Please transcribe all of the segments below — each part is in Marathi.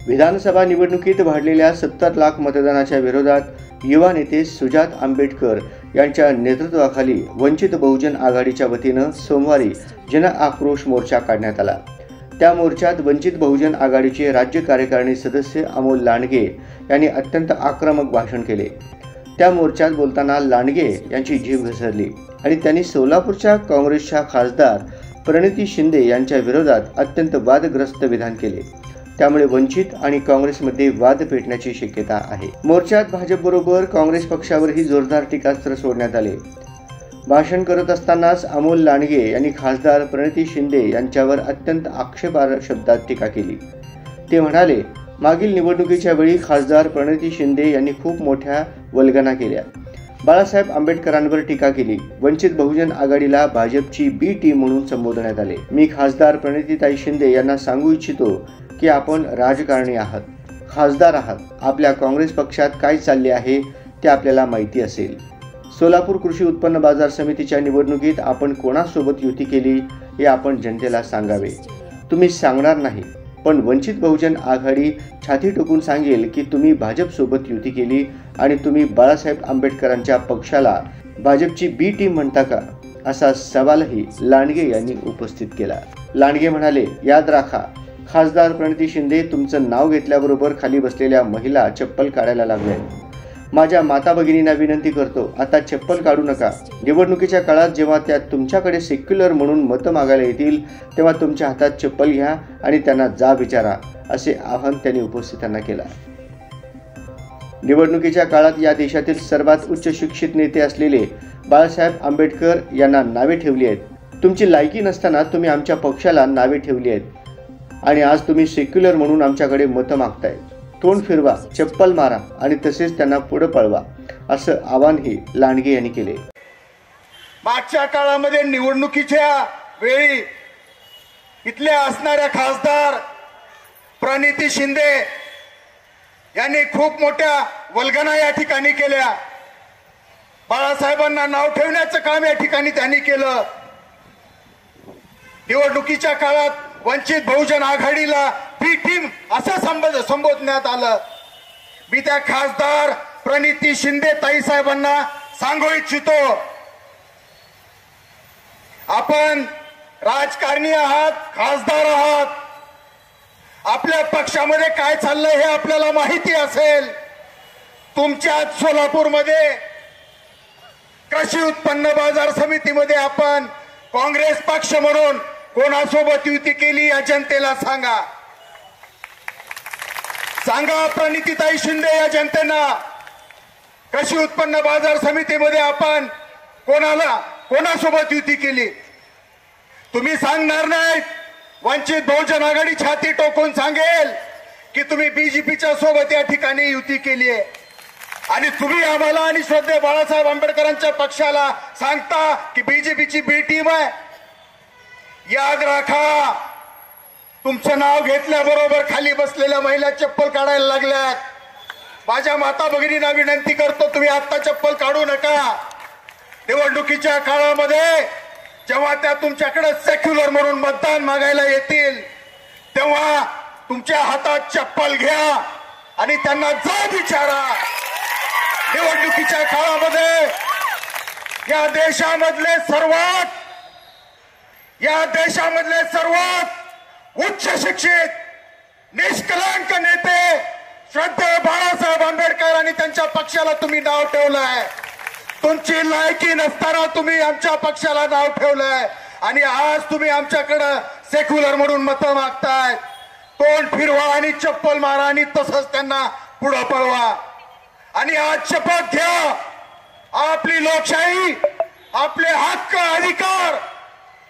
विधानसभा निवडणुकीत वाढलेल्या 70 लाख मतदानाच्या विरोधात युवा नेते सुजात आंबेडकर यांच्या नेतृत्वाखाली वंचित बहुजन आघाडीच्या वतीनं सोमवारी जन आक्रोश मोर्चा काढण्यात आला। त्या मोर्चात वंचित बहुजन आघाडीचे राज्य कार्यकारिणी सदस्य अमोल लांडगे यांनी अत्यंत आक्रमक भाषण केले। त्या मोर्चात बोलताना लांडगे यांची जीभ घसरली आणि त्यांनी सोलापूरच्या काँग्रेसच्या खासदार प्रणिती शिंदे यांच्या विरोधात अत्यंत वादग्रस्त विधान केले। त्यामुळे वंचित आणि काँग्रेसमध्ये वाद पेटण्याची शक्यता आहे। मोर्चात भाजपबरोबर काँग्रेस पक्षावरही जोरदार टीकास्त्र सोडण्यात आले। भाषण करत असतानाच अमोल लांडगे यांनी खासदार प्रणिती शिंदे यांच्यावर अत्यंत आक्षेपार्ह शब्दात टीका केली। ते म्हणाले, मागील निवडणुकीच्या वेळी खासदार प्रणिती शिंदे यांनी खूप मोठ्या वल्गना केल्या, बाळासाहेब आंबेडकरांवर टीका केली, वंचित बहुजन आघाडीला भाजपची बी टीम म्हणून संबोधण्यात आले। मी खासदार प्रणितीताई शिंदे यांना सांगू इच्छितो की आपण राजकारणी आहात, खासदार आहात। आपल्या काँग्रेस पक्षात काय चालले आहे ते आपल्याला माहिती असेल। सोलापूर कृषी उत्पन्न बाजार समितीच्या निवडणुकीत आपण कोणासोबत युती केली हे आपण जनतेला सांगावे। तुम्ही सांगणार नाही, पण वंचित बहुजन आघाडी छाती ठोकून सांगेल की तुम्ही भाजपसोबत युती केली आणि तुम्ही बाळासाहेब आंबेडकरांच्या पक्षाला भाजपची बी टीम म्हणता का, असा सवालही लांडगे यांनी उपस्थित केला। लांडगे म्हणाले, याद राखा, खासदार प्रणिती शिंदे तुमचं नाव घेतल्याबरोबर खाली बसलेल्या महिला चप्पल काढायला लागल्या। माझ्या माता भगिनींना विनंती करतो, आता चप्पल काढू नका। निवडणुकीच्या काळात जेव्हा त्या तुमच्याकडे सेक्युलर म्हणून मतं मागायला येतील तेव्हा तुमच्या हातात चप्पल घ्या आणि त्यांना जा विचारा, असे आवाहन त्यांनी उपस्थितांना केला। निवडणुकीच्या काळात या देशातील सर्वात उच्च शिक्षित नेते असलेले बाळासाहेब आंबेडकर यांना नावे ठेवली आहेत। तुमची लायकी नसताना तुम्ही आमच्या पक्षाला नावे ठेवली आहेत आणि आज तुम्ही सेक्युलर म्हणून आमच्याकडे मतं मागताय। तोंड फिरवा, चप्पल मारा आणि तसेच त्यांना पुढे पळवा, असं आवाहनही लांडगे यांनी केले। मागच्या काळामध्ये निवडणुकीच्या वेळी इथल्या असणाऱ्या खासदार प्रणिती शिंदे यांनी खूप मोठ्या वल्गना या ठिकाणी केल्या। बाळासाहेबांना नाव ठेवण्याचं काम या ठिकाणी त्यांनी केलं। निवडणुकीच्या काळात वंचित बहुजन आघाडीला बी टीम असं संबोधण्यात आलं। मी त्या खासदार प्रणिती शिंदे ताई साहेबांना सांगू इच्छितो, आपण राजकारणी आहात, खासदार आहात, आपल्या पक्षामध्ये काय चाललंय हे आपल्याला माहिती असेल। तुमच्या सोलापूरमध्ये कृषी उत्पन्न बाजार समितीमध्ये आपण काँग्रेस पक्ष म्हणून कोणासोबत युती केली या जनतेला सांगा। सांगा प्रणितीताई शिंदे या जनतेला, कृषी उत्पन्न बाजार समितीमध्ये आपण कोणासोबत युती केली। तुम्ही सांगणार नाही, वंचित बहुजन आघाडी छाती टोकून सांगेल की तुम्ही बीजेपीच्या सोबत या ठिकाणी युती केली आहे आणि तुम्ही आम्हाला आणि श्रद्धेय बाळासाहेब आंबेडकरांच्या पक्षाला सांगता की बीजेपीची बी टीम आहे। याद राखा, तुमचं नाव घेतल्याबरोबर खाली बसलेल्या महिला चप्पल काढायला लागल्यात। माझ्या माता भगिनींना विनंती करतो, तुम्ही आता चप्पल काढू नका। निवडणुकीच्या काळामध्ये जेव्हा त्या तुमच्याकडे सेक्युलर म्हणून मतदान मागायला येतील तेव्हा तुमच्या हातात चप्पल घ्या आणि त्यांना जा विचारा। निवडणुकीच्या काळामध्ये या देशामधले सर्वात उच्च शिक्षित निष्कलंक नेते श्रद्धेय बाळासाहेब आंबेडकर आणि त्यांच्या पक्षाला तुम्ही नाव ठेवलंय। तुमची लायकी नसताना तुम्ही आमच्या पक्षाला नाव ठेवलंय आणि आज तुम्ही आमच्याकडे सेक्युलर म्हणून मतं मागताय। तोंड फिरवा आणि चप्पल मारा आणि तसंच त्यांना पुढे पळवा आणि आज शपथ घ्या, आपली लोकशाही, आपले हक्क अधिकार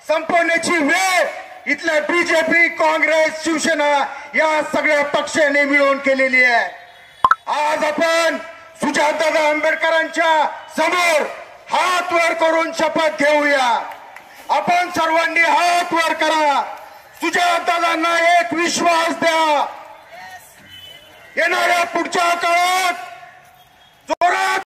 संपवण्याची वेळ इथल्या बीजेपी, काँग्रेस, शिवसेना या सगळ्या पक्षांनी मिळून केलेली आहे। आज आपण सुजातदादा आंबेडकरांच्या समोर हात वर करून शपथ घेऊया। आपण सर्वांनी हात वर करा, सुजातदादांना एक विश्वास द्या, येणाऱ्या पुढच्या काळात जोरात